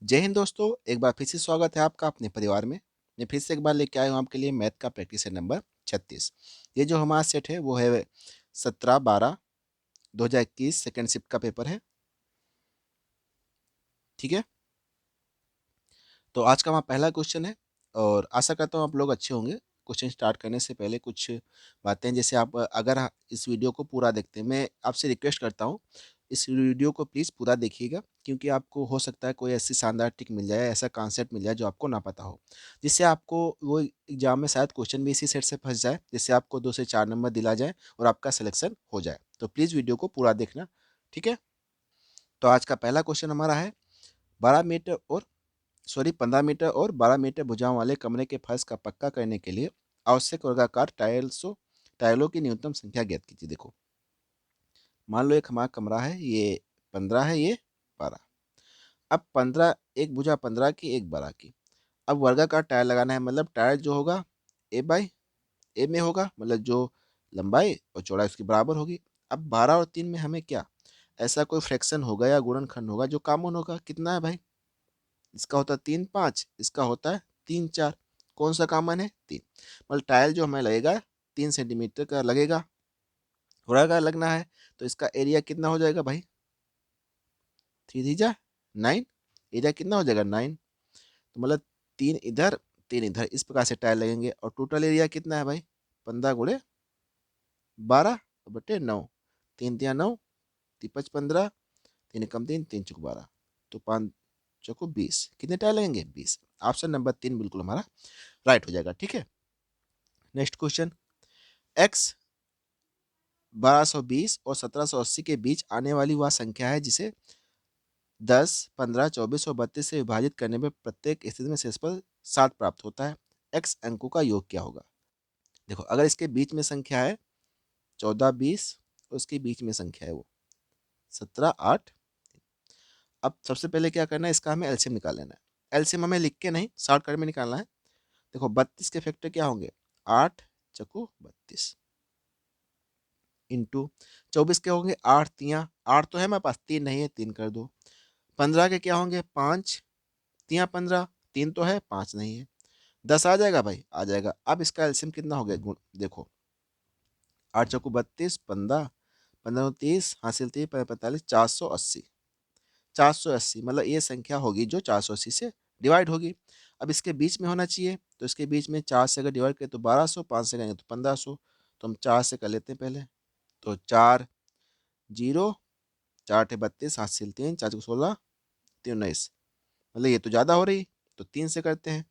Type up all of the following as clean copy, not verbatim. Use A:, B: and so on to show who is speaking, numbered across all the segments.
A: जय हिंद दोस्तों, एक बार फिर से स्वागत है आपका अपने परिवार में। मैं फिर से एक बार लेके आया हूँ आपके लिए मैथ का प्रैक्टिस सेट नंबर 36। ये जो हमारा सेट है वो है 17/12/2021 सेकेंड शिफ्ट का पेपर है। ठीक है, तो आज का हमारा पहला क्वेश्चन है और आशा करता हूँ आप लोग अच्छे होंगे। क्वेश्चन स्टार्ट करने से पहले कुछ बातें, जैसे आप अगर इस वीडियो को पूरा देखते हैं, मैं आपसे रिक्वेस्ट करता हूँ इस वीडियो को प्लीज़ पूरा देखिएगा, क्योंकि आपको हो सकता है कोई ऐसी शानदार ट्रिक मिल जाए, ऐसा कॉन्सेप्ट मिल जाए जो आपको ना पता हो, जिससे आपको वो एग्जाम में शायद क्वेश्चन भी इसी सेट से फंस जाए, जिससे आपको 2 से 4 नंबर दिला जाए और आपका सिलेक्शन हो जाए। तो प्लीज़ वीडियो को पूरा देखना। ठीक है, तो आज का पहला क्वेश्चन हमारा है 12 मीटर और 15 मीटर और 12 मीटर भुजाओं वाले कमरे के फर्श का पक्का करने के लिए आवश्यक वर्गाकार टाइलों की न्यूनतम संख्या ज्ञात कीजिए। देखो, मान लो एक हमारा कमरा है, ये 15 है, ये 12। अब 15, एक भुजा 15 की, एक 12 की। अब वर्गाकार टायर लगाना है, मतलब टायर जो होगा ए बाई ए में होगा, मतलब जो लंबाई और चौड़ाई उसकी बराबर होगी। अब 12 और 3 में हमें क्या ऐसा कोई फ्रैक्शन होगा या गुणनखंड होगा जो कॉमन होगा? कितना है भाई? इसका होता है 3/5, इसका होता है 3/4। कौन सा कॉमन है? 3। मतलब टाइल जो हमें लगेगा 3 सेंटीमीटर का लगेगा, थोड़ा का लगना है, तो इसका एरिया कितना हो जाएगा भाई? 3 3 जा 9। एरिया कितना हो जाएगा? 9। तो मतलब 3 इधर 3 इधर, इस प्रकार से टाइल लगेंगे। और टोटल एरिया कितना है भाई? 15 × 12/9। 3 × 9 = 15, 3 × 3 3 × 12, तो 5 × 20। कितने टाइल लगेंगे? 20। ऑप्शन नंबर 3 बिल्कुल हमारा राइट हो जाएगा। ठीक है, नेक्स्ट क्वेश्चन। एक्स 1220 और 1780 के बीच आने वाली वह संख्या है जिसे 10, 15, 24 और 32 से विभाजित करने में प्रत्येक स्थिति में शेषफल 7 प्राप्त होता है। एक्स अंकों का योग क्या होगा? देखो, अगर इसके बीच में संख्या है 14, 20, और उसके बीच में संख्या है वो 17, 8। अब सबसे पहले क्या करना है, इसका हमें एलसीएम निकाल लेना है। एलसीएम हमें लिख के नहीं, शॉर्टकट में निकालना है। देखो, 32 के फैक्टर क्या होंगे? 8 चकु 32 इंटू 24 के होंगे 8 तिया 8, तो है मेरे पास, 3 नहीं है, 3 कर दो। 15 के क्या होंगे? 5 तिया 15, 3 तो है, 5 नहीं है। 10 आ जाएगा भाई? आ जाएगा। अब इसका एलसीएम कितना हो गया? गुण देखो, 8 चौको 32, 15, 15 30, हासिल 30, 45, 480। 480 मतलब ये संख्या होगी जो 480 से डिवाइड होगी। अब इसके बीच में होना चाहिए, तो इसके बीच में 4 से अगर डिवाइड करें तो 1200, 5 से करेंगे तो 1500। तो हम 4 से कर लेते हैं पहले। तो 4 जीरो 4 × 32, हासिल 3, 4 × 16, 3 19। मतलब ये तो ज़्यादा हो रही, तो 3 से करते हैं।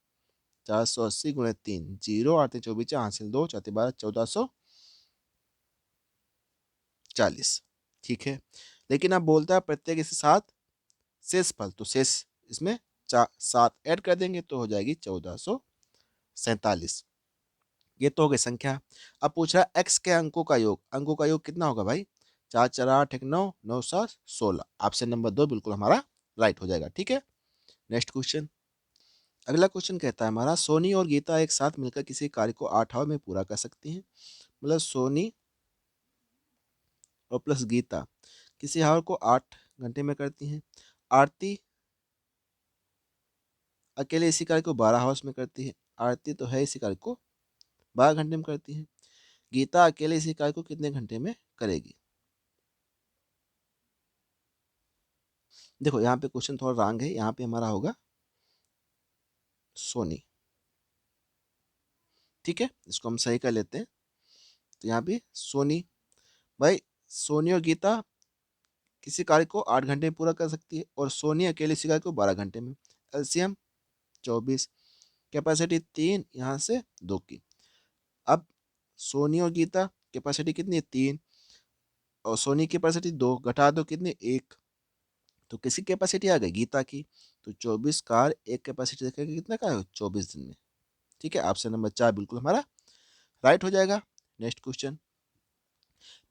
A: 480 × 3, 0 8 24, हासिल 2, 4 12, 1440। ठीक है, लेकिन अब बोलता है प्रत्येक इसके साथ शेष फल, तो शेष इसमें 7 ऐड कर देंगे तो हो जाएगी 1447। ये तो हो गई संख्या। अब पूछ रहा है एक्स के अंकों का योग। अंकों का योग कितना होगा भाई? 4 4 8 1 9 9 7 16। ऑप्शन नंबर 2 बिल्कुल हमारा राइट हो जाएगा। ठीक है, नेक्स्ट क्वेश्चन। अगला क्वेश्चन कहता है हमारा, सोनी और गीता एक साथ मिलकर किसी कार्य को 8 आवर में पूरा कर सकती हैं। मतलब सोनी और प्लस गीता किसी हावर को 8 घंटे में करती हैं। आरती अकेले इसी कार्य को 12 हावर्स में करती है। आरती तो है इसी कार्य को 12 घंटे में करती है। गीता अकेले इसी कार्य को कितने घंटे में करेगी? देखो, यहाँ पे क्वेश्चन थोड़ा रॉन्ग है। यहाँ पे हमारा होगा सोनी। ठीक है, इसको हम सही कर लेते हैं। तो यहाँ पे सोनी, भाई सोनी और गीता किसी कार्य को 8 घंटे में पूरा कर सकती है और सोनी अकेले इसी कार्य को 12 घंटे में। एलसीएम 24, कैपेसिटी 3, यहाँ से 2 की। अब सोनी और गीता कैपेसिटी कितनी है? 3, और सोनी की कैपेसिटी 2, घटा दो कितनी? 1। तो किसी कैपेसिटी आ गई? गीता की। तो 24 कार एक कैपेसिटी देखेगा कितना का है? 24 दिन में। ठीक है, ऑप्शन नंबर 4 बिल्कुल हमारा राइट हो जाएगा। Next question.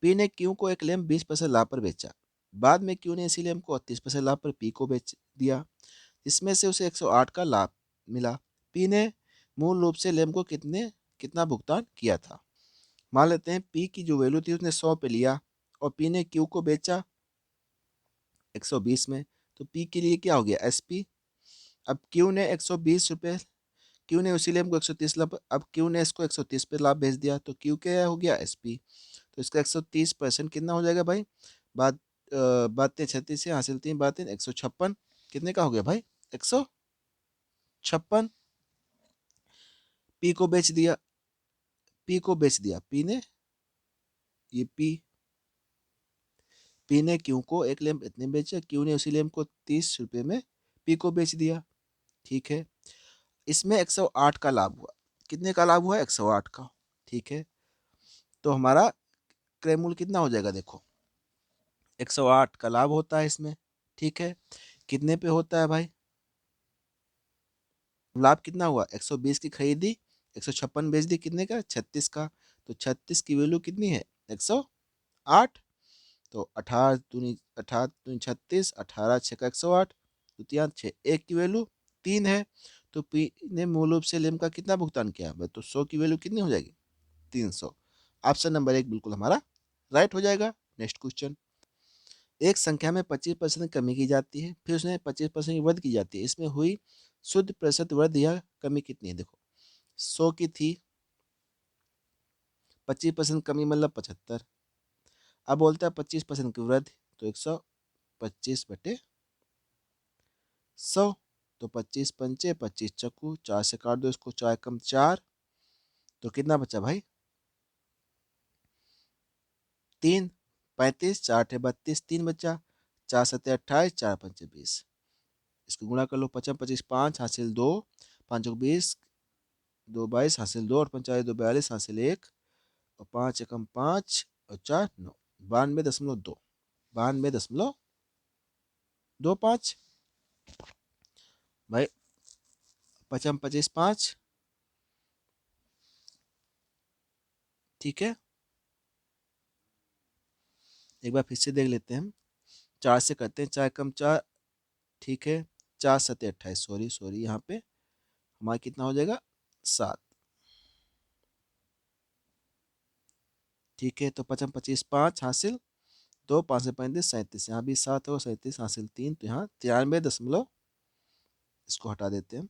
A: पी ने क्यू को एक लैंप 20% लाभ पर बेचा। बाद में क्यू ने इसी लैंप को 38% लाभ पर पी को बेच दिया, इसमें से उसे 108 का लाभ मिला। पी ने मूल रूप से लैंप को कितना भुगतान किया था? मान लेते हैं पी की जो वैल्यू थी उसने 100 पे लिया और पी ने क्यू को बेचा 120 में। तो पी के लिए क्या हो गया? एस पी अब क्यू ने 120 रुपये, क्यू ने उसी लेम को 130 लाभ, अब क्यू ने इसको 130 पे लाभ भेज दिया, तो क्यू क्या हो गया, एसपी। तो इसका 130% कितना हो जाएगा भाई, बात बातें 36 से हासिल 3 बातें 156, कितने का हो गया भाई, 156। पी को बेच दिया, पी को बेच दिया, पी ने, ये पी ने क्यू को एक लेम इतने बेचा, क्यू ने उसी लेम को 30 रुपये में पी को बेच दिया, ठीक है। इसमें 108 का लाभ हुआ, कितने का लाभ हुआ, 108 का, ठीक है। तो हमारा क्रय मूल्य कितना हो जाएगा, देखो 108 का लाभ होता है इसमें, ठीक है। कितने पे होता है भाई, लाभ कितना हुआ, 120 की खरीदी, 156 बेच दी, कितने का, 36 का। तो 36 की वैल्यू कितनी है, 108। तो 18 18 छः का 108, तो 3 6 1 की वैल्यू 3 है। तो पी ने मूल रूप से लेम का कितना भुगतान किया भाई, तो 100 की वैल्यू कितनी हो जाएगी, 300। ऑप्शन नंबर 1 बिल्कुल हमारा राइट हो जाएगा। नेक्स्ट क्वेश्चन, एक संख्या में 25% कमी की जाती है, फिर उसमें 25% वृद्धि की जाती है, इसमें हुई शुद्ध प्रतिशत वृद्धि या कमी कितनी है, देखो 100 की थी, 25% कमी मतलब 75। अब बोलता है 25% की वृद्धि, तो 125/100। तो 25 पंचे 25 चक्कू, 4 से काट दो इसको, 4 कम 4, तो कितना बचा भाई, 3, 35, 4 थे 32, 3 बचा, 4 सत्ते 28, 4 पंचे 20, इसको गुणा कर लो, 55 25 5 हासिल 2, 5 20, 2 22 हासिल 2, और 45 2 42 हासिल 1, और 5 एकम 5 और 4 9, 92.2, 92.25 भाई, 55 25 5, ठीक है। एक बार फिर से देख लेते हैं हम, 4 से करते हैं, 4 कम 4, ठीक है, 4 सत्ते 28, सॉरी सॉरी, यहाँ पे हमारा कितना हो जाएगा, 7, ठीक है। तो 55 25 5 हासिल 2, 5 से 35 37, यहाँ भी 7 हो, 37 हासिल 3, तो यहाँ 93 दशमलव, इसको हटा देते हैं,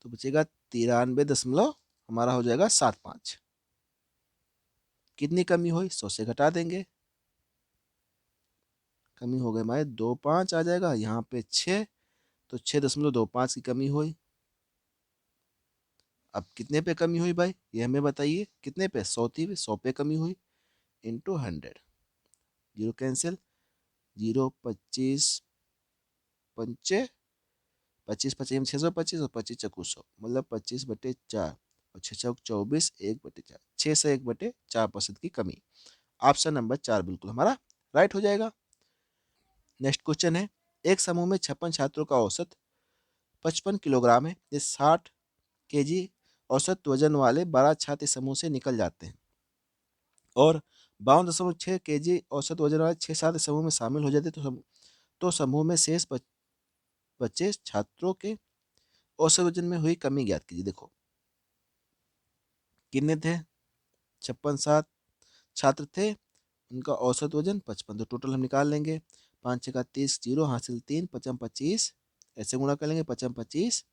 A: तो बचेगा 93 दशमलव, हमारा हो जाएगा 75। कितनी कमी हुई, 100 से घटा देंगे, कमी हो गई हमारे 25 आ जाएगा, यहाँ पे 6, तो 6.25 की कमी हुई। अब कितने पे कमी हुई भाई, ये हमें बताइए, कितने पे, 100 थी, 100 पे कमी हुई, इंटू 100, जीरो कैंसिल, 0 25 पंचे 25 25 625, और 25 चक्कू 100, मतलब 25/4, और 6 चौक 24, 1/4, 6 से 1/4% की कमी। ऑप्शन नंबर 4 बिल्कुल हमारा राइट हो जाएगा। नेक्स्ट क्वेश्चन है, एक समूह में 56 छात्रों का औसत 55 किलोग्राम है, ये 60 केजी औसत वजन वाले 12 छात्र इस समूह से निकल जाते हैं, और 52.6 केजी औसत वजन वाले 6 छात्र समूह में शामिल हो जाते हैं, तो समूह में शेष बचे छात्रों के औसत वजन में हुई कमी ज्ञात कीजिए। देखो कितने थे, 56 सात छात्र थे, उनका औसत वजन 55, तो टोटल हम निकाल लेंगे, 5 6 का 30, जीरो हासिल 3, 55 25, ऐसे गुणा कर लेंगे, 55 25,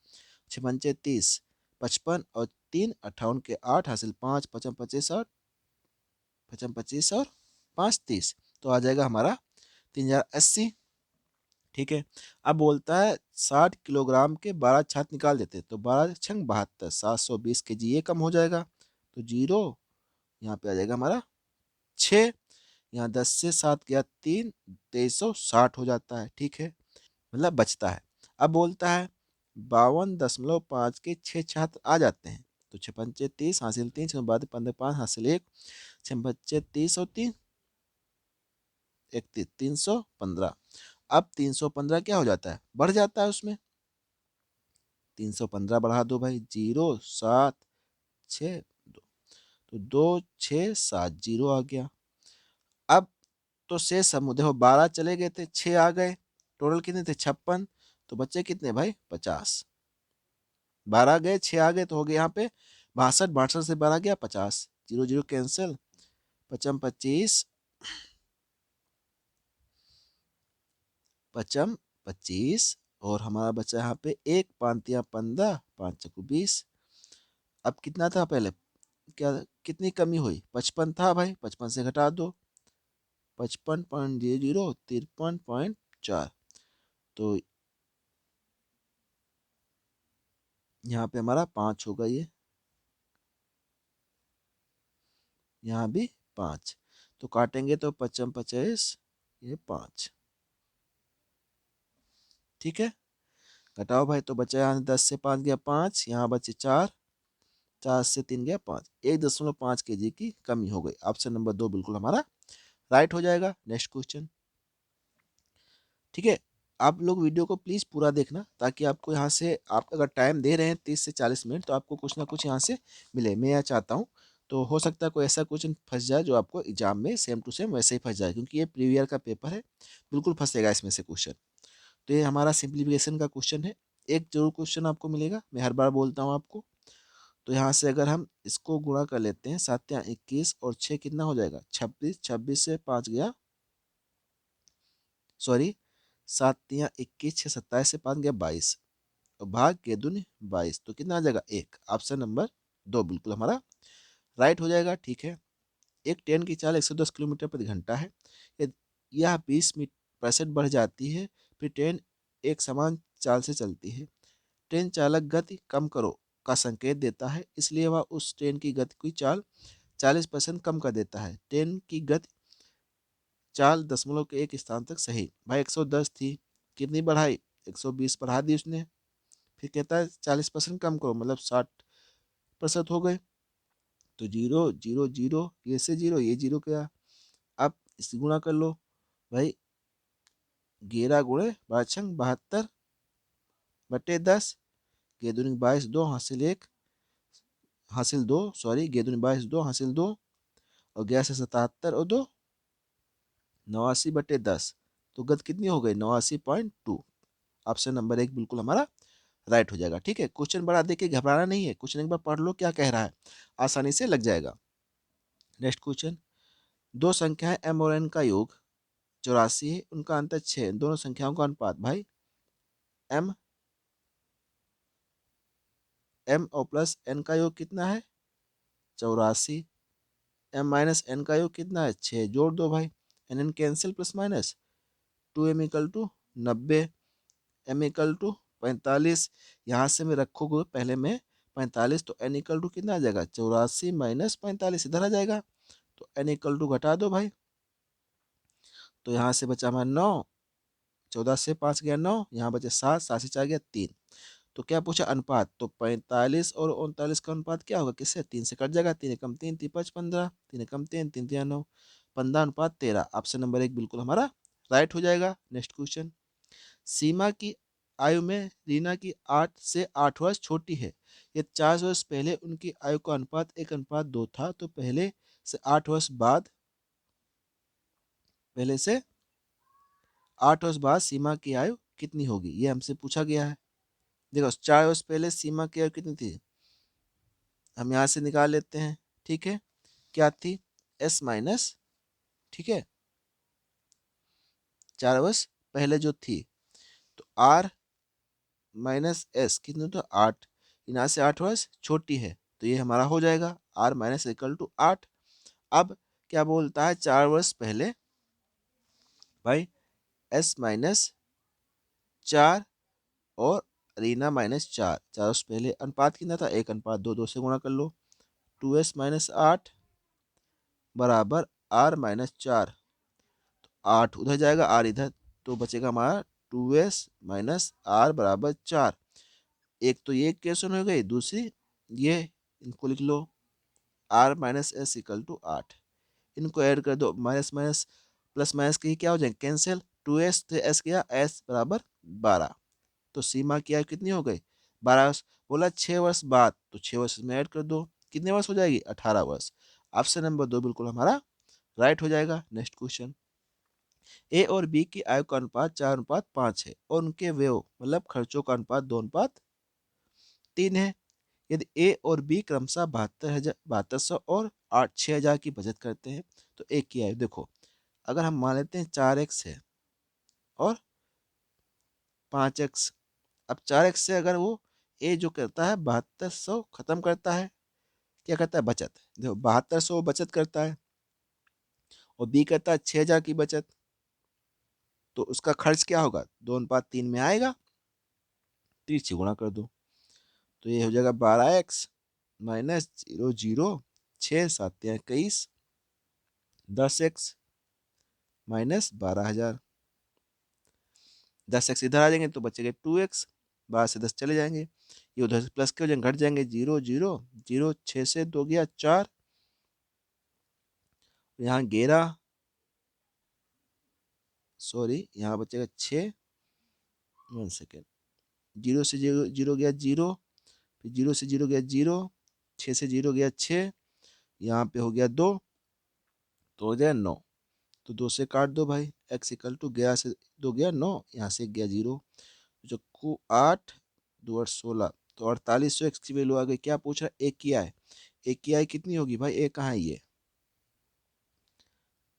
A: 6 पंचे 30, 55 और 3 58 के 8 हासिल 5, 55 25 और 55 25 और 5 30, तो आ जाएगा हमारा 3080, ठीक है। अब बोलता है 60 किलोग्राम के 12 छात्र निकाल देते, तो 12 छंग 72, 720 केजी, ये कम हो जाएगा, तो जीरो यहाँ पे आ जाएगा हमारा 6, यहाँ 10 से 7 गया 3, 2360 हो जाता है, ठीक है, मतलब बचता है। अब बोलता है 52.5 के 6 छात्र आ जाते हैं, तो 6 पंचे 30 हासिल 3, 6 बाद 15 5 हासिल 1, 6 बच्चे 30 और 3 31, 315। अब 315 क्या हो जाता है, बढ़ जाता है उसमें, 315 बढ़ा दो भाई, 0 7 6 2, तो 2 6 7 जीरो आ गया। अब तो शेष समूह देखो 12 चले गए थे, 6 आ गए, टोटल कितने थे, 56, तो बच्चे कितने भाई, 50, 12 गए 6 आ गए, तो हो गए यहाँ पे 62, 62 से 12 गया 50, जीरो जीरो कैंसिल, 55 25, 55 25 और हमारा बचा यहाँ पे 1 5 या 15 5 चक्कू 20। अब कितना था पहले, क्या कितनी कमी हुई, 55 था भाई, 55 से घटा दो 55.00 53.4। तो यहाँ पे हमारा 5 होगा, ये यहाँ भी 5। तो काटेंगे तो 55 25 ये 5। ठीक है, घटाओ भाई, तो बचा यहाँ 10 से 5 गया 5, यहाँ बचे 4, 4 से 3 गया 5, 1.5 kg की कमी हो गई। ऑप्शन नंबर 2 बिल्कुल हमारा राइट हो जाएगा। Next question. ठीक है, आप लोग वीडियो को प्लीज़ पूरा देखना, ताकि आपको यहाँ से, आप अगर टाइम दे रहे हैं 30 से 40 मिनट, तो आपको कुछ ना कुछ यहाँ से मिले, मैं यह चाहता हूँ। तो हो सकता है कोई ऐसा क्वेश्चन फंस जाए जो आपको एग्जाम में सेम टू सेम वैसे ही फंस जाए, क्योंकि ये प्रीवियर का पेपर है, बिल्कुल फंसेगा इसमें से क्वेश्चन। तो ये हमारा सिंप्लीफिकेशन का क्वेश्चन है, एक जरूर क्वेश्चन आपको मिलेगा, मैं हर बार बोलता हूँ आपको। तो यहाँ से अगर हम इसको गुणा कर लेते हैं, 7 या 21 और 6 कितना हो जाएगा 26, 26 से 5 गया, सॉरी 7 या 21, 6 27 से 5 गया 22, और भाग के दूनी 22, तो कितना आ जाएगा 1। ऑप्शन नंबर 2 बिल्कुल हमारा राइट हो जाएगा। ठीक है, एक ट्रेन की चाल 110 किलोमीटर प्रति घंटा है, यह 20% बढ़ जाती है, फिर ट्रेन एक समान चाल से चलती है। ट्रेन चालक गति कम करो का संकेत देता है, इसलिए वह उस ट्रेन की गति की चाल 40% कम कर देता है। ट्रेन की गति चाल दशमलव के एक स्थान तक सही। भाई 110 थी, कितनी बढ़ाई, 120 बढ़ा दी उसने, फिर कहता है 40% कम करो, मतलब 60% हो गए। तो 0 0 0, ये से 0 ये 0 क्या, अब इस गुणा कर लो भाई, 11 गुणे 72 बटे 10, गेदुनी 22 2 हासिल 1 हासिल 2, सॉरी गेदुनी 22 2 हासिल 2, और 11 से 77 और 2 89/10, तो गत कितनी हो गई 89.2। ऑप्शन नंबर 1 बिल्कुल हमारा राइट हो जाएगा। ठीक है, क्वेश्चन बड़ा देख के घबराना नहीं है, क्वेश्चन एक बार पढ़ लो क्या कह रहा है, आसानी से लग जाएगा। Next question. दो संख्याएं m और n का योग 84 है, उनका अंतर 6 है, दोनों संख्याओं का अनुपात। भाई m और प्लस n का योग कितना है 84, m माइनस n का योग कितना है 6, जोड़ दो भाई, n n cancel, plus minus 2m equal to 90, m equal to 45, यहाँ से मैं रखोगे पहले में 45, तो n इक्वल टू कितना आ जाएगा 84 माइनस 45, इधर आ जाएगा, तो n इक्वल टू घटा दो भाई, तो यहाँ से बचा हमारा 9, 14 से 5 गया 9, यहाँ बचे 7, 7 से 4 गया 3। तो क्या पूछा अनुपात, तो 45 और 39 का अनुपात क्या होगा, किससे 3 से कट जाएगा, 3 एकम 3 3 5 15, 3 एकम 3 3 3 9, 15:13। ऑप्शन नंबर 1 बिल्कुल हमारा राइट हो जाएगा। Next question. सीमा की आयु में रीना की 8 से 8 वर्ष छोटी है, ये 4 वर्ष पहले उनकी आयु का अनुपात 1:2 था, तो पहले से 8 वर्ष बाद, पहले से 8 वर्ष बाद सीमा की आयु कितनी होगी, ये हमसे पूछा गया है। देखो 4 वर्ष पहले सीमा की आयु कितनी थी, हम यहाँ से निकाल लेते हैं। ठीक है, क्या थी एस माइनस, ठीक है 4 वर्ष पहले जो थी, तो आर माइनस एस कितने, तो 8, यहाँ से 8 वर्ष छोटी है, तो ये हमारा हो जाएगा आर माइनस इक्वल टू 8। अब क्या बोलता है 4 वर्ष पहले, भाई एस माइनस 4 और रीना माइनस 4, 4 वर्ष पहले अनुपात कितना था 1:2, 2 से गुणा कर लो, 2s माइनस 8 बराबर आर माइनस 4, 8 उधर जाएगा आर इधर, तो बचेगा हमारा 2s माइनस आर बराबर 4। एक तो ये क्वेश्चन हो गई, दूसरी ये, इनको लिख लो R minus S equal to 8, इनको ऐड कर दो, माइनस माइनस प्लस माइनस के क्या हो जाएंगे कैंसिल, 2s से एस गया, एस बराबर 12, तो सीमा की आयु कितनी हो गई 12 वर्ष। बोला 6 वर्ष बाद, तो 6 वर्ष में ऐड कर दो, कितने वर्ष हो जाएगी 18 वर्ष। ऑप्शन नंबर 2 बिल्कुल हमारा राइट हो जाएगा। Next question. ए और बी की आयु का अनुपात 4:5 है, और उनके व्यय मतलब खर्चों का अनुपात 2:3 है। यदि ए और बी क्रमशः 7200 और 6000 की बचत करते हैं, तो ए की आयु देखो, अगर हम मान लेते हैं 4x है और 5x। अब 4x से अगर वो ए जो करता है 7200 खत्म करता है, क्या करता है, बचत। देखो 7200 बचत करता है और बी करता है 6000 की बचत। तो उसका खर्च क्या होगा, 2:3 में आएगा, 30 से गुणा कर दो। तो ये हो जाएगा 12x minus 0 0, 6 7 21, 10x minus 12,000। 10x इधर आ जाएंगे तो बचेगा 2x, 12 से 10 चले जाएंगे, ये उधर से प्लस के वजह घट जाएंगे, 0 0 0, 6 से 2 गया 4, यहाँ 11, सॉरी यहाँ बचेगा 6, 1 सेकेंड, 0 से 0 0 गया 0, फिर 0 से 0 गया 0, 6 से 0 गया 6, यहाँ पे हो गया 2, तो हो जाए 9। तो 2 से काट दो भाई, x इक्वल टू 11 से 2 गया 9, यहाँ से गया 0, जो को 8 2 8 16, तो 4800 एक्स की वैल्यू आ गई। क्या पूछ रहा है, एक की आय, एक की आय कितनी होगी भाई, एक कहाँ है ये,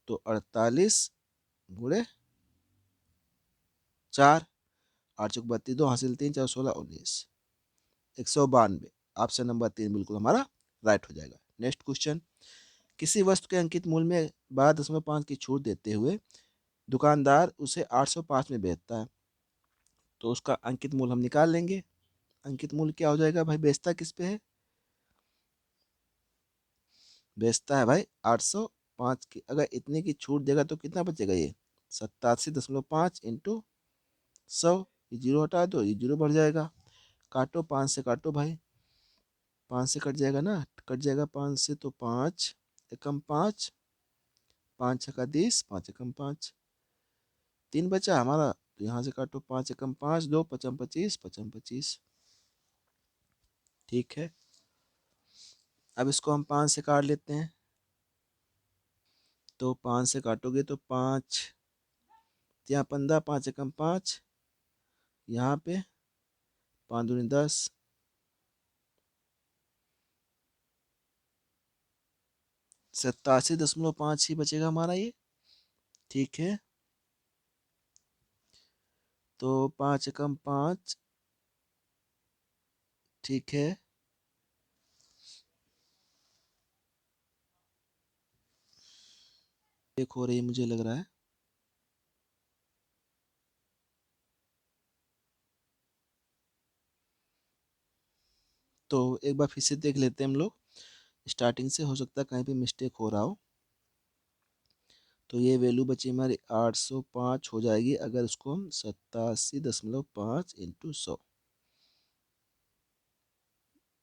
A: तो 48 गुणे 4, 8 चौक 32, 2 हासिल 3 4 16 19, 192। ऑप्शन नंबर 3 बिल्कुल हमारा राइट हो जाएगा। नेक्स्ट क्वेश्चन, किसी वस्तु के अंकित मूल्य में 12.5 की छूट देते हुए दुकानदार उसे 805 में बेचता है, तो उसका अंकित मूल्य हम निकाल लेंगे। अंकित मूल्य क्या हो जाएगा भाई, बेचता किस पे है, बेचता है भाई 805 की, अगर इतने की छूट देगा तो कितना बचेगा, ये 87.5 इंटू 100, ये जीरो हटा दो, ये जीरो बढ़ जाएगा, काटो 5 से काटो भाई, 5 से कट जाएगा ना, कट जाएगा 5 से, तो 5 एकम 5, 5 छका 10, 5 एकम 5, 3 बचा हमारा, तो यहाँ से काटो 5 एकम 5, 2 पचम 25, पचम 25। ठीक है, अब इसको हम 5 से काट लेते हैं, तो 5 से काटोगे तो 5 यहाँ 15, 5 एकम 5, यहाँ पे 5 दूनी 10, 87.5 ही बचेगा हमारा ये। ठीक है, तो 5 एकम 5, ठीक है, एक हो रही मुझे लग रहा है, तो एक बार फिर से देख लेते हैं हम लोग स्टार्टिंग से, हो सकता है कहीं पे मिस्टेक हो रहा हो। तो ये वैल्यू बची हमारी 805 हो जाएगी अगर उसको हम 87.5 इंटू 100,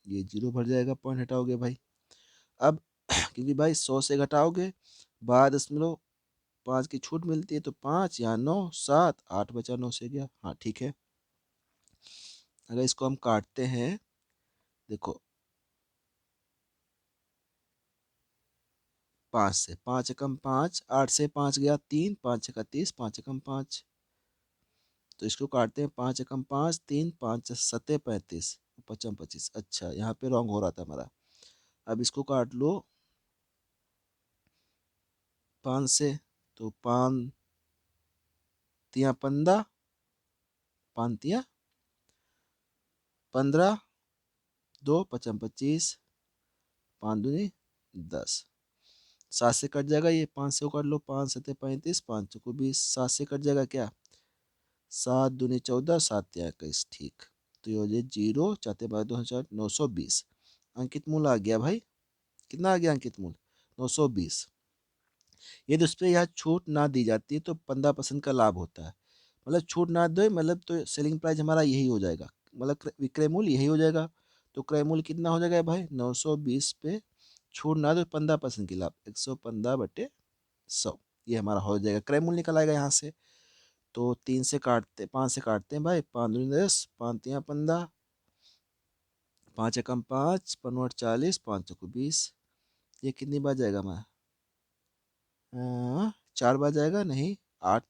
A: ये जीरो भर जाएगा, पॉइंट हटाओगे भाई। अब क्योंकि भाई 100 से घटाओगे 12.5 की छूट मिलती है, तो 5 यहाँ 9 7 8 बचा, 9 से गया, हाँ ठीक है। अगर इसको हम काटते हैं, देखो 5 से, 5 एकम 5, 8 से 5 गया 3, 5 छका 30, 5 एकम 5, तो इसको काटते हैं, 5 एकम 5 3, 5 सत्ते 35, पचम 25। अच्छा यहाँ पे रॉन्ग हो रहा था हमारा, अब इसको काट लो 5 से, तो 5 तिया 15, 5 तिया 15, 2 पचम 25, 5 दूनी 10, 7 से कट जाएगा, ये 5 से कर लो, 5 सत्ते 35, 5 चौको 20, 7 से कट जाएगा क्या, 7 दूनी 14, 7 तिया 21, ठीक। तो ये हो जाए 0 चाहते 2,920। अंकित मूल आ गया भाई, कितना आ गया अंकित मूल, 920। यदि उस पर यह छूट ना दी जाती तो 15% का लाभ होता है, मतलब छूट ना दे मतलब तो सेलिंग प्राइस हमारा यही हो जाएगा, मतलब विक्रय मूल्य यही हो जाएगा। तो क्रय मूल्य कितना हो जाएगा भाई, 920 पे छूट ना दो 15% की लाभ, 115/100, ये हमारा हो जाएगा, क्रय मूल्य निकल आएगा यहाँ से। तो 3 से काटते, 5 से काटते हैं भाई, 5 दूनी 10, 5 तिया 15, 5 एकम 5, 5 40, 5 चौको 20, ये कितनी बार जाएगा हमारा, 4 बार जाएगा, नहीं 8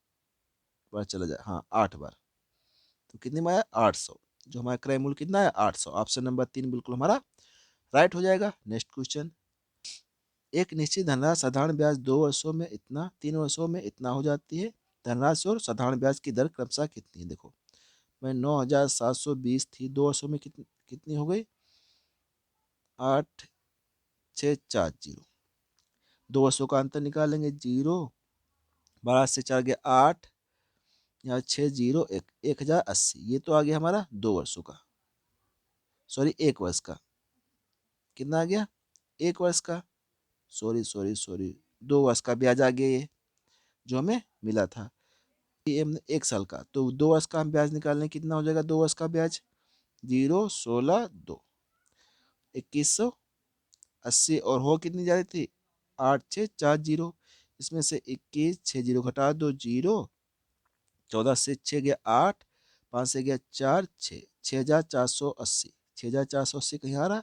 A: बार चला जाए, हाँ 8 बार, तो कितने में आया 800, जो हमारा क्रय मूल्य कितना है 800। ऑप्शन नंबर 3 बिल्कुल हमारा राइट हो जाएगा। नेक्स्ट क्वेश्चन, एक निश्चित धनराशि साधारण ब्याज 2 वर्षों में इतना, 3 वर्षों में इतना हो जाती है, धनराशि और साधारण ब्याज की दर क्रमशः कितनी है, देखो भाई 9720 थी, 200 में कितनी हो गई? 8640। 200 का अंतर निकालेंगे, 0, 12 से 4 गया 8, यहाँ 601, 1080। ये तो आ गया हमारा 2 वर्षों का, सॉरी 1 वर्ष का। कितना आ गया? 1 वर्ष का, सॉरी सॉरी सॉरी, 2 वर्ष का ब्याज आ गया ये जो हमें मिला था। ये हमने 1 साल का, तो 2 वर्ष का हम ब्याज निकालने, कितना हो जाएगा 2 वर्ष का ब्याज? 0, 16, 2, 2180। और हो कितनी जा रही थी? 8640। इसमें से 21, 6 जीरो घटा दो, 0, 14 से 6 गया 8, 5 से गया 4, 6, 6480। 6480 कहीं आ रहा?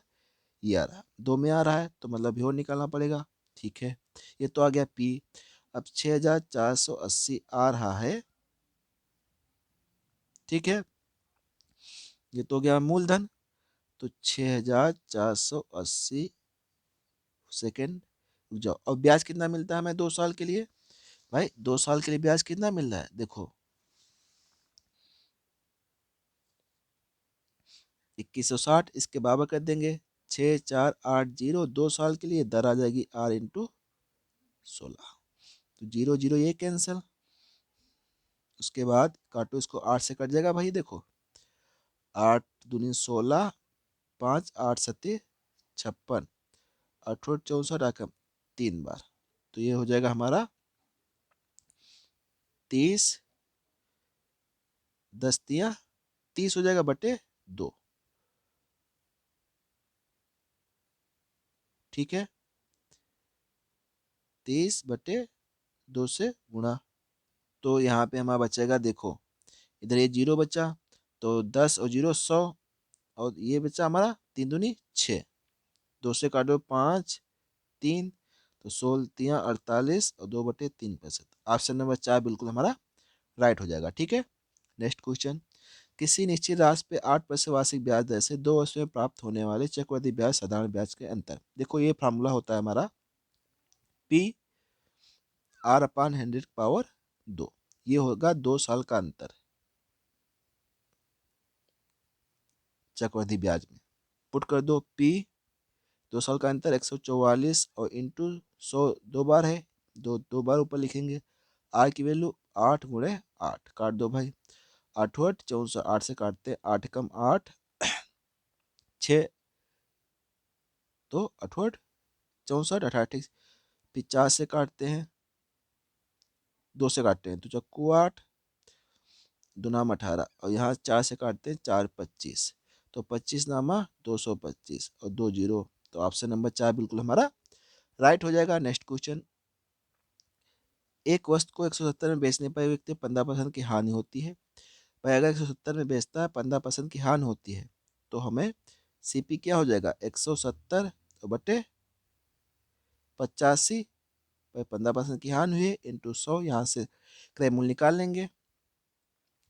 A: ये आ रहा, 2 में आ रहा है, तो मतलब ये और निकालना पड़ेगा। ठीक है, ये तो आ गया पी। अब 6480 आ रहा है, ठीक है, ये तो हो गया मूलधन। तो 6480 सेकेंड। रुक जाओ, और ब्याज कितना मिलता है हमें 2 साल के लिए? भाई 2 साल के लिए ब्याज कितना मिल रहा है देखो, 2160। इसके बराबर कर देंगे 6480, 2 साल के लिए दर आ जाएगी R इंटू 16। तो 0 0 ये कैंसिल। उसके बाद काटो इसको, 8 से कट जाएगा भाई, देखो 8 दूनी 16, 5 8 सत्ते 56, 8 64 आकम 3 बार। तो ये हो जाएगा हमारा 30, 10 30 हो जाएगा बटे 2। ठीक है, 30/2 से गुणा। तो यहाँ पे हमारा बचेगा, देखो इधर ये 0 बचा, तो 10 और 0 100, और ये बचा हमारा 3 दूनी 6, 2 से काटो 5 3, तो 16 3 48 और 2/3 %। ऑप्शन नंबर 4 बिल्कुल हमारा राइट हो जाएगा। ठीक है, नेक्स्ट क्वेश्चन। किसी निश्चित राशि पे 8% वार्षिक ब्याज दर से 2 वर्ष में प्राप्त होने वाले चक्रवृद्धि ब्याज साधारण ब्याज के अंतर। देखो ये फार्मूला होता है हमारा पी R/100 2। ये होगा 2 साल का अंतर चक्रवृद्धि ब्याज में। पुट कर दो पी, 2 साल का अंतर 144 और इंटू 100 दो बार है, दो दो बार ऊपर लिखेंगे। आर की वैल्यू 8 × 8, काट दो भाई, 8 8 64, 8 से काटते 8 कम 8 6, तो 8 8 64 88, 50 से काटते हैं, 2 से काटते हैं तो चक्कू 8 2 नाम 18, और यहाँ 4 से काटते हैं 4 25, तो 25 नामा 225 और 2 जीरो। तो ऑप्शन नंबर 4 बिल्कुल हमारा राइट हो जाएगा। Next question. एक वस्तु को 170 में बेचने पर व्यक्ति 15% की हानि होती है। भाई अगर 170 में बेचता है, 15% की हानि होती है, तो हमें सीपी क्या हो जाएगा? 170 बटे 85, 15% की हानि हुई है इंटू 100। यहाँ से क्रय मूल्य निकाल लेंगे,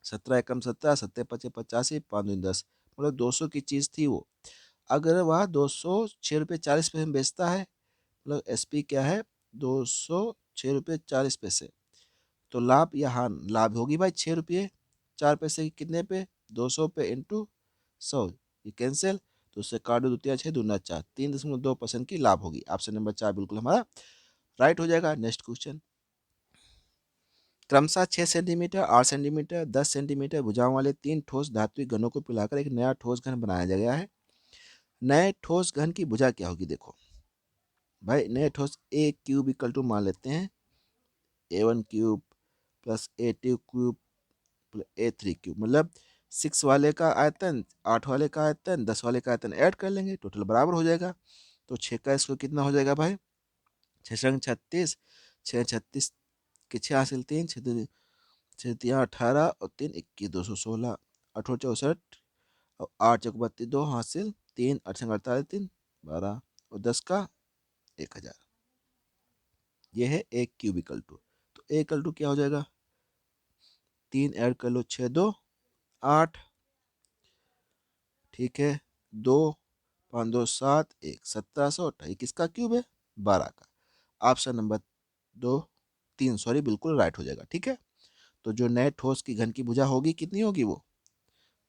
A: 17 एकम 17, 7 पचे 85, 5 दूनी 10, मतलब 200 की चीज़ थी वो, अगर वह 206 रुपये 40 पैसे में बेचता है, मतलब एसपी क्या है? 206 रुपये 40 पैसे। तो लाभ या हान, लाभ होगी भाई 6 रुपये 4 पैसे की, कितने पे? 200 पे इंटू 100, ये कैंसिल, तो उससे काटो, द्वितीय 6 दूना 4, 3.2% की लाभ होगी। ऑप्शन नंबर 4 बिल्कुल हमारा राइट हो जाएगा। Next question. क्रमशः 6 सेंटीमीटर, 8 सेंटीमीटर, 10 सेंटीमीटर भुजाओं वाले 3 ठोस धात्विक घनों को पिलाकर एक नया ठोस घन बनाया गया है। नए ठोस घन की भुजा क्या होगी? देखो भाई, नए ठोस ए क्यूब इक्वल टू मान लेते हैं A1 cube plus A2 cube plus A3 cube, मतलब 6 वाले का आयतन, 8 वाले का आयतन, 10 वाले का आयतन ऐड कर लेंगे, टोटल बराबर हो जाएगा। तो 6 का इसको कितना हो जाएगा भाई? 6 36, 6 36 के 6 हासिल 3, 6 18 और 3 21, 216, 8 64 और 8 चौक 32, 2 हासिल 3, 8 48 3 12 और 10 का 1000। ये है एक क्यूबिकल टू। तो एकल टू क्या हो जाएगा? 3 ऐड कर लो, 6 2 8, ठीक है, 2 5 2 7 1 1728, किसका क्यूब है? 12 का। ऑप्शन नंबर 2 3 सॉरी बिल्कुल राइट हो जाएगा। ठीक है, तो जो नए ठोस की घन की भुजा होगी कितनी होगी? वो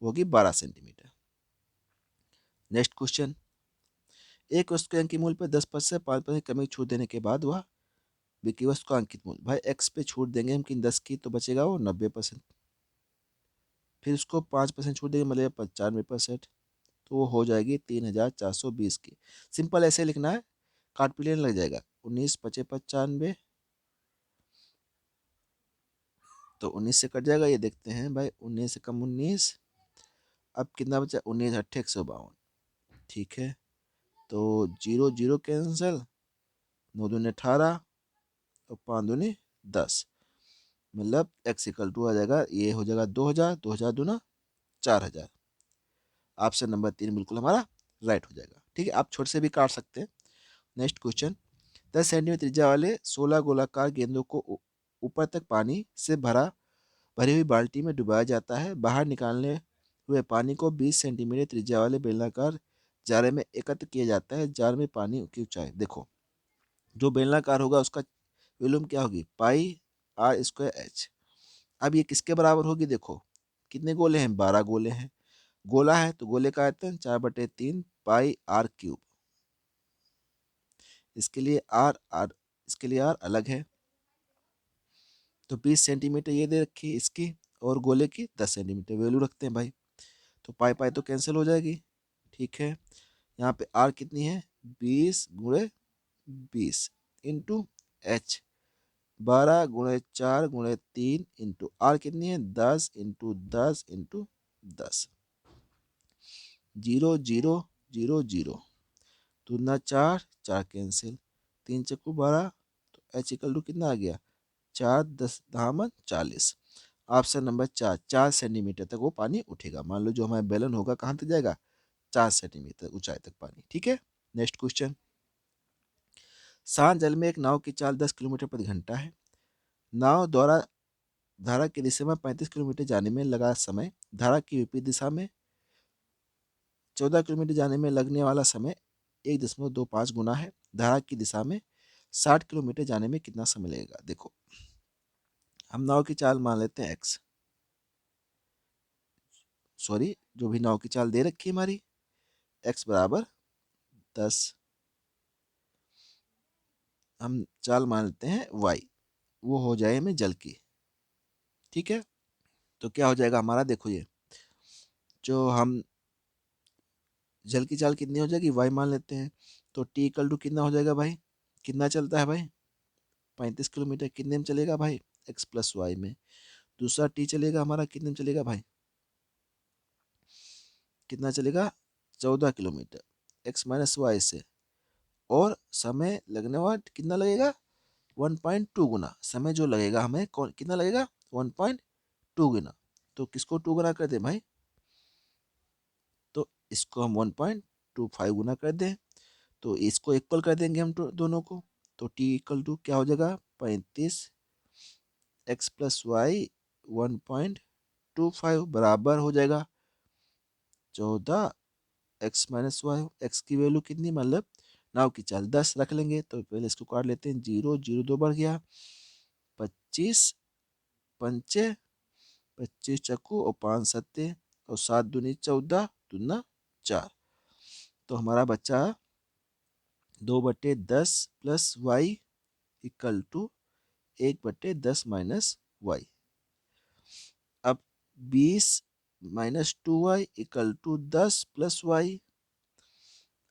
A: वो होगी 12 सेंटीमीटर। नेक्स्ट क्वेश्चन, एक वस्तु के अंकित मूल्य पर 10% 5% कमी छूट देने के बाद वह बिक्री वस्तु का अंकित मूल्य, भाई एक्स पे छूट देंगे हम कि 10 की, तो बचेगा वो 90%। फिर उसको 5% छूट देंगे, मतलब 95%, तो वो हो जाएगी 3420 की। सिंपल ऐसे लिखना है, काट पीलियन लग जाएगा। 19 पचे 95, तो 19 से कट जाएगा, ये देखते हैं भाई, 19 से कम 19, अब कितना बचा, 19 अट्ठे 152, ठीक है। तो 0 0 कैंसिल, 9 दूनी 18 और 5 दूनी 10, मतलब एक्स इक्वल टू आ जाएगा, ये हो जाएगा 2000, 2000 दूना 4000। ऑप्शन नंबर 3 बिल्कुल हमारा राइट हो जाएगा, ठीक है। आप छोटे से भी काट सकते हैं। नेक्स्ट क्वेश्चन, 10 सेंटीमीटर त्रिज्या वाले 16 गोलाकार गेंदों को ऊपर तक पानी से भरी हुई बाल्टी में डुबाया जाता है। बाहर निकालने हुए पानी को 20 सेंटीमीटर त्रिज्या वाले बेलनाकार जारे में एकत्र किया जाता है। जार में पानी की ऊंचाई, देखो जो बेलनाकार होगा उसका वॉल्यूम क्या होगी, पाई आर स्क्वायर एच। अब ये किसके बराबर होगी, देखो कितने गोले हैं, 12 गोले हैं। गोला है तो गोले का आयतन 4/3 पाई आर क्यूब। इसके लिए आर आर इसके लिए आर अलग है, तो 20 सेंटीमीटर ये दे रखी है इसकी, और गोले की 10 सेंटीमीटर वैल्यू रखते हैं भाई। तो पाई पाई तो कैंसिल हो जाएगी, ठीक है। यहाँ पे आर कितनी है, 20 × 20 इंटू एच, 12 × 4 × 3 इंटू आर कितनी है, 10 × 10 × 10। 0 0 0 0, दूना 4 4 कैंसिल, 3 चक्कू 12, तो एच इक्वल टू कितना आ गया, 4 10 धामन 40। ऑप्शन नंबर 4, 4 सेंटीमीटर तक वो पानी उठेगा। मान लो जो हमारा बैलन होगा कहाँ तक जाएगा, 4 सेंटीमीटर ऊंचाई तक पानी, ठीक है। नेक्स्ट क्वेश्चन, शांत जल में एक नाव की चाल 10 किलोमीटर प्रति घंटा है। नाव द्वारा धारा की दिशा में 35 किलोमीटर जाने में लगा समय धारा की विपरीत दिशा में 14 किलोमीटर जाने में लगने वाला समय 1.25 गुना है। धारा की दिशा में 60 किलोमीटर जाने में कितना समय लगेगा। देखो हम नाव की चाल मान लेते हैं एक्स, सॉरी जो भी नाव की चाल दे रखी है हमारी, एक्स बराबर 10, हम चाल मान लेते हैं वाई, वो हो जाए हमें जल की, ठीक है। तो क्या हो जाएगा हमारा, देखो ये जो हम जल की चाल कितनी हो जाएगी, वाई मान लेते हैं, तो टी इक्वल टू कितना हो जाएगा भाई, कितना चलता है भाई, 35 किलोमीटर, कितने में चलेगा भाई, एक्स प्लस वाई में। दूसरा टी चलेगा हमारा, कितने में चलेगा भाई, कितना चलेगा, 14 किलोमीटर, एक्स माइनस वाई से, और समय लगने वाला कितना लगेगा, 1.2 गुना समय जो लगेगा हमें, कितना लगेगा, 1.2 गुना। तो किसको 2 गुना कर दे भाई, तो इसको हम 1.25 गुना कर दें, तो इसको इक्वल कर देंगे हम दोनों को। तो टी इक्वल टू क्या हो जाएगा, 35 एक्स प्लस वाई 1.25 बराबर हो जाएगा 14 एक्स माइनस वाई। एक्स की वैल्यू कितनी, मतलब नाव की चाल 10 रख लेंगे, तो पहले इसको काट लेते हैं, 0 0 2 बढ़ गया, 25 पंचे 25 चक्कू और 5 सत्ते और 7 दूनी 14 दूना 4, तो हमारा बच्चा 2/10 plus y equal to 1/10 minus y. अब 20 minus 2y equal to 10 plus y.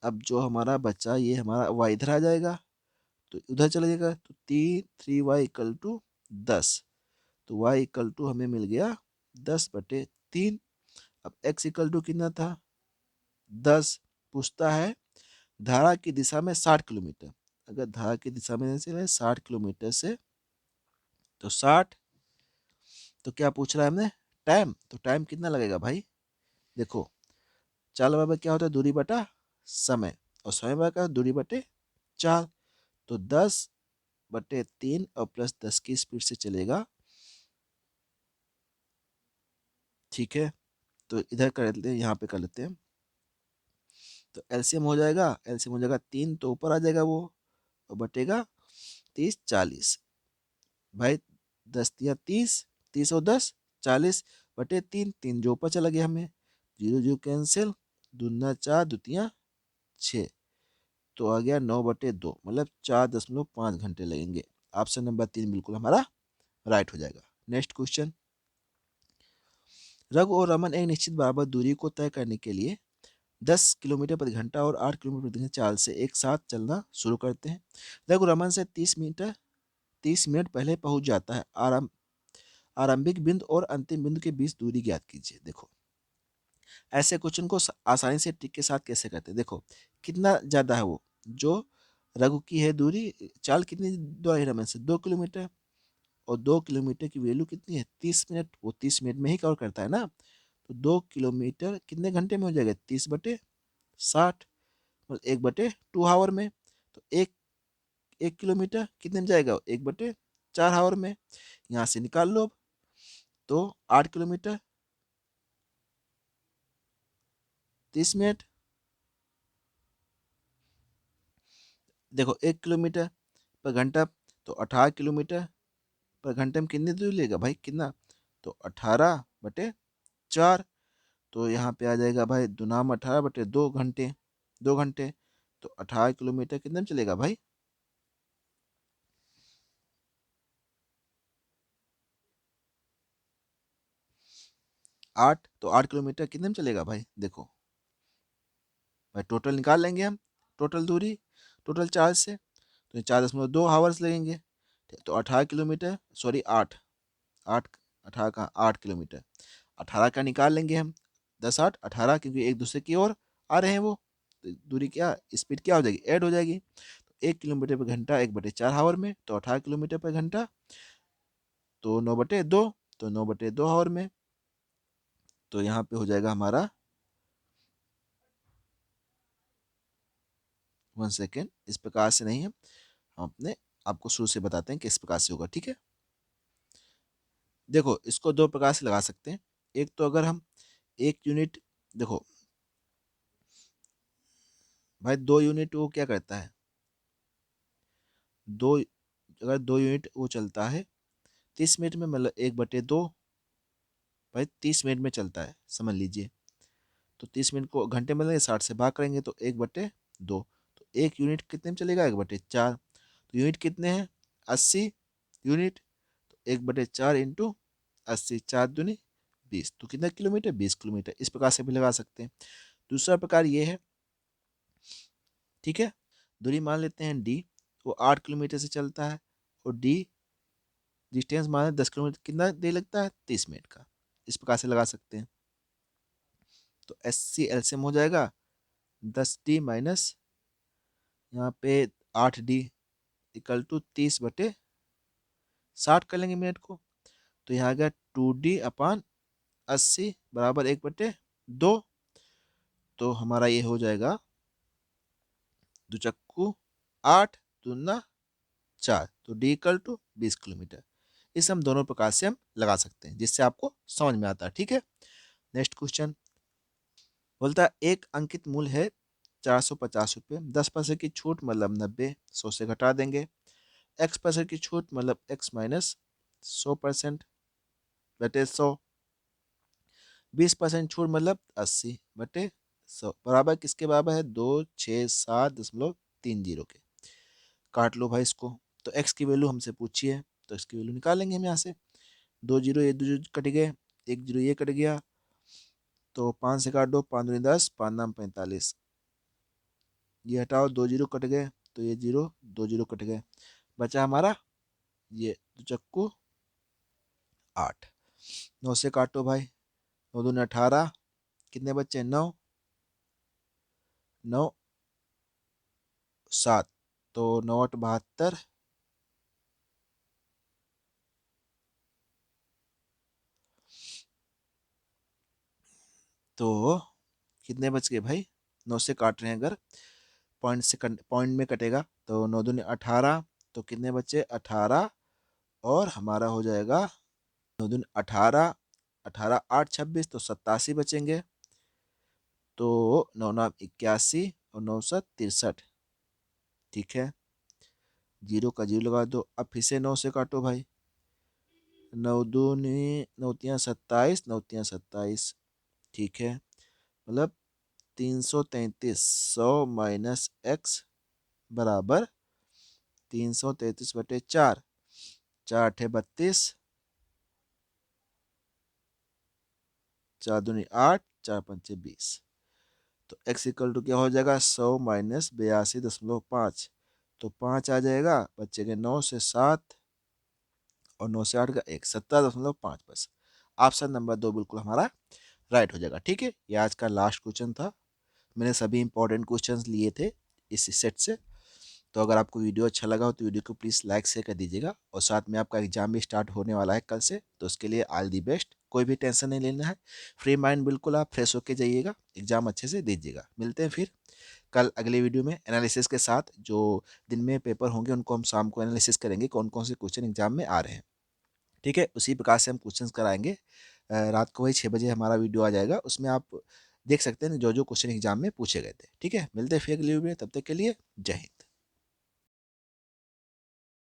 A: अब जो हमारा बच्चा, ये हमारा y इधर आ जाएगा तो उधर चला जाएगा, तो 3y इक्वल टू 10, तो y इक्वल टू हमें मिल गया 10/3। अब x इक्वल टू कितना था, 10। पूछता है धारा की दिशा में 60 किलोमीटर, अगर धारा की दिशा में चले 60 किलोमीटर से, तो 60, तो क्या पूछ रहा है हमने, टाइम, तो टाइम कितना लगेगा भाई, देखो चाल बराबर क्या होता है, दूरी बटा समय, और समय बराबर क्या, दूरी बटे 4, तो 10/3 और प्लस 10 की स्पीड से चलेगा, ठीक है। तो इधर कर लेते हैं, यहाँ पे कर लेते हैं, तो एलसीएम हो जाएगा, एलसीएम हो जाएगा 3, तो ऊपर आ जाएगा वो, और बटेगा 30 40, भाई 10 या 30, 30 और 10 40/3, 3 जो ऊपर चला गया हमें, जीरो जीरो कैंसिल, दूना 4 दुतियाँ 6, तो आ गया 9/2, मतलब 4.5 घंटे लगेंगे। ऑप्शन नंबर 3 बिल्कुल हमारा राइट हो जाएगा। नेक्स्ट क्वेश्चन, रघु और रमन एक निश्चित बराबर दूरी को तय करने के लिए 10 किलोमीटर प्रति घंटा और 8 किलोमीटर प्रति घंटा चाल से एक साथ चलना शुरू करते हैं। रघु रमन से 30 मिनट पहले पहुंच जाता है। आरंभिक बिंदु और अंतिम बिंदु के बीच दूरी ज्ञात कीजिए। देखो, ऐसे क्वेश्चन को आसानी से टिक के साथ कैसे करते हैं। देखो, कितना ज्यादा है वो, जो रघु की है दूरी, चाल कितनी दूर है रमन से, 2 किलोमीटर, और 2 किलोमीटर की वैल्यू कितनी है, 30 मिनट, वो 30 मिनट में ही कवर करता है ना। तो 2 किलोमीटर कितने घंटे में हो जाएगा, 30/60, मतलब 1/2 आवर में। तो एक एक किलोमीटर कितने में जाएगा, 1/4 आवर में। यहाँ से निकाल लो अब। तो 8 किलोमीटर 30 मिनट। देखो, 1 किलोमीटर पर घंटा, तो 18 किलोमीटर पर घंटे में कितनी दूरी लेगा भाई, कितना, तो 18/4। तो यहाँ पे आ जाएगा भाई, दुनाम 18/2 घंटे, 2 घंटे। तो 18 किलोमीटर कितने में चलेगा भाई, 8। तो 8 किलोमीटर कितने में चलेगा भाई, देखो भाई, टोटल निकाल लेंगे हम, टोटल दूरी, टोटल चार्ज से। तो 4.2 आवर्स लगेंगे। तो 18 किलोमीटर, सॉरी 8, 8, 18 का 8 किलोमीटर, 18 का निकाल लेंगे हम, 10 8 18, क्योंकि एक दूसरे की ओर आ रहे हैं वो, तो दूरी क्या, स्पीड क्या हो जाएगी, ऐड हो जाएगी। तो 1 किलोमीटर पर घंटा 1/4 आवर में, तो 18 किलोमीटर पर घंटा, तो 9/2, तो 9/2 आवर में। तो यहाँ पे हो जाएगा हमारा, 1 सेकेंड, इस प्रकार से नहीं है, हम अपने आपको शुरू से बताते हैं कि इस प्रकार से होगा, ठीक है। देखो, इसको दो प्रकार से लगा सकते हैं। एक तो अगर हम 1 यूनिट, देखो भाई, 2 यूनिट वो क्या करता है, दो, अगर 2 यूनिट वो चलता है 30 मिनट में, मतलब 1/2 भाई 30 मिनट में चलता है, समझ लीजिए। तो 30 मिनट को घंटे में लगेंगे, 60 से भाग करेंगे तो 1/2। तो 1 यूनिट कितने में चलेगा, 1/4। तो यूनिट कितने हैं, 80 यूनिट। तो 1/4 इंटू 80, 4 दूनी 20, तो कितना किलोमीटर, 20 किलोमीटर। इस प्रकार से भी लगा सकते हैं। दूसरा प्रकार ये है, ठीक है, दूरी मान लेते हैं डी, वो 8 किलोमीटर से चलता है, और डी डिस्टेंस मान 10 किलोमीटर, कितना देर लगता है, 30 मिनट का। इस प्रकार से लगा सकते हैं। तो एस सी एलसीएम हो जाएगा 10D माइनस यहाँ पे 8D इक्वल टू 30/60 कर लेंगे मिनट को। तो यहाँ आ गया 2D/80 बराबर 1/2। तो हमारा ये हो जाएगा, दुचक्कू 8 दूना 4, तो डी इक्वल टू 20 किलोमीटर। इस हम दोनों प्रकार से हम लगा सकते हैं, जिससे आपको समझ में आता है, ठीक है। नेक्स्ट क्वेश्चन बोलता है, एक अंकित मूल्य है 450 रुपये, 10% की छूट मतलब 90, 100 से घटा देंगे। X% की छूट मतलब X माइनस 100% बटे 100, 20% छूट मतलब 80/100 बराबर किसके बराबर है, 267.30 के। काट लो भाई इसको। तो x की वैल्यू हमसे पूछी है, तो इसकी वैल्यू निकालेंगे हम यहाँ से। 2 जीरो, ये 2 जीरो कट गए, 1 जीरो ये कट गया, तो 5 से काट दो, 5 दूनी 10, 5 नाम 45, ये हटाओ, 2 जीरो कट गए, तो ये जीरो, 2 जीरो कट गए, बचा हमारा ये चक्कू 8। 9 से काटो भाई, 9 दूनी 18, कितने बच्चे, 9, 9 7, तो 9 8 72, तो कितने बच गए भाई, 9 से काट रहे हैं अगर, पॉइंट में कटेगा, तो 9 दूनी 18, तो कितने बच्चे, 18, और हमारा हो जाएगा 9 दूनी 18, 18 8 26, तो 87 बचेंगे। तो 9 9 81 और 9 7 63, ठीक है। जीरो का जीरो लगा दो, अब फिर से 9 से काटो भाई, 9 दूनी 9 तियाँ 27, 9 तियाँ 27, ठीक है। मतलब 333, 100 माइनस एक्स बराबर 333/4, 4 × 8 = 32, 4 × 2 = 8, 4 × 5 = 20। तो x इक्वल टू क्या हो जाएगा, 100 माइनस 82.5, तो 5 आ जाएगा, बचेगा 9 से 7 और 9 से 8 का 1, 17.5 बस। ऑप्शन नंबर 2 बिल्कुल हमारा राइट हो जाएगा। ठीक है, ये आज का लास्ट क्वेश्चन था। मैंने सभी इंपॉर्टेंट क्वेश्चंस लिए थे इस सेट से। तो अगर आपको वीडियो अच्छा लगा हो तो वीडियो को प्लीज़ लाइक शेयर कर दीजिएगा, और साथ में आपका एग्जाम भी स्टार्ट होने वाला है कल से, तो उसके लिए ऑल दी बेस्ट। कोई भी टेंशन नहीं लेना है, फ्री माइंड बिल्कुल आप फ्रेश होके जाइएगा, एग्जाम अच्छे से दीजिएगा। मिलते हैं फिर कल अगले वीडियो में एनालिसिस के साथ। जो दिन में पेपर होंगे उनको हम शाम को एनालिसिस करेंगे, कौन कौन से क्वेश्चन एग्जाम में आ रहे हैं। ठीक है, उसी प्रकार से हम क्वेश्चंस कराएंगे। रात को वही 6 बजे हमारा वीडियो आ जाएगा, उसमें आप देख सकते हैं जो जो क्वेश्चन एग्जाम में पूछे गए थे। ठीक है, मिलते हैं फिर अगली वीडियो में, तब तक के लिए जय हिंद।